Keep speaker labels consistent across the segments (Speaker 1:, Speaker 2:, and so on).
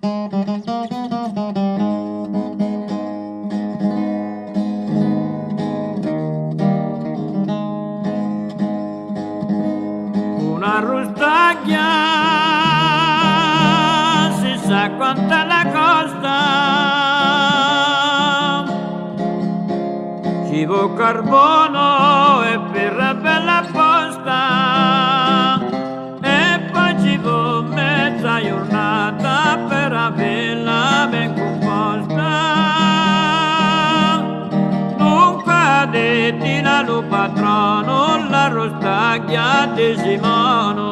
Speaker 1: Una rustaglia, si sa quanta la costa, ci vuole carbono e per bella posta, e poi ci vuole mezza giornata per averla ben composta. Dunque dettina lo patrono, la rustaglia di Simone,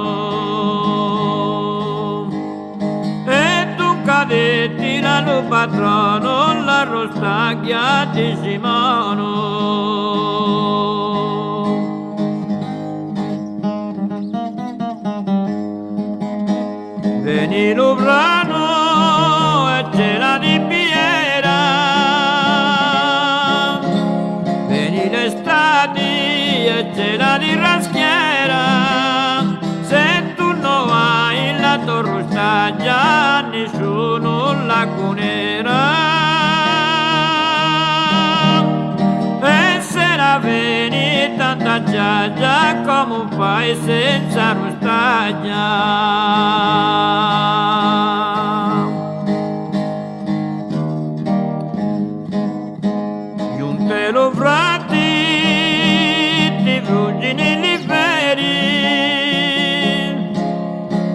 Speaker 1: e dunque dettina lo patrono, la rustaglia di Simone. Veni lo brano e ce la di piera, veni l'estate e ce la di raschiera, se tu non hai la tua rustaglia nessuno la conerà, e se la veni tanta giaggia come fai senza rustaglia. Giunte lo frati ti frugini li feri,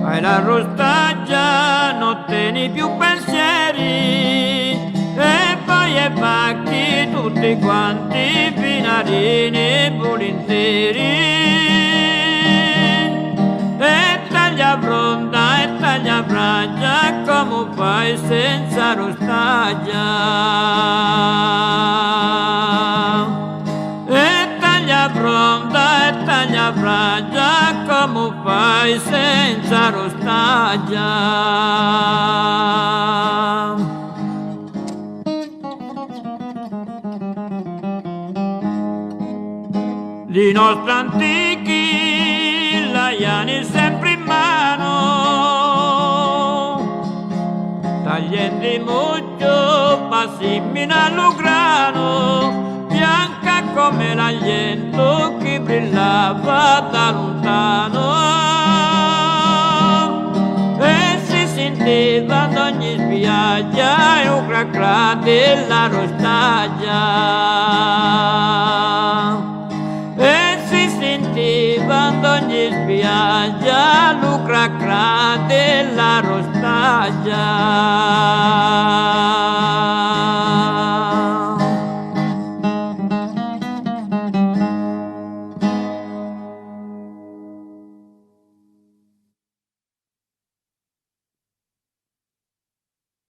Speaker 1: hai la rustaggia non tieni più pensieri, e poi è pacchi tutti quanti finarini volentieri, e taglia fronda e taglia fraggia come fai senza rustaglia, e taglia fronda e taglia fraggia come fai senza rustaglia. Di nostri antichi laiani sempre in mano, taglienti muccio passimina lo grano, bianca come l'agliento che brillava da lontano, e si sentiva ad ogni spiaggia e un cracra della rustaglia, e si sentiva ad ogni spiaggia lo cracra della rustaglia.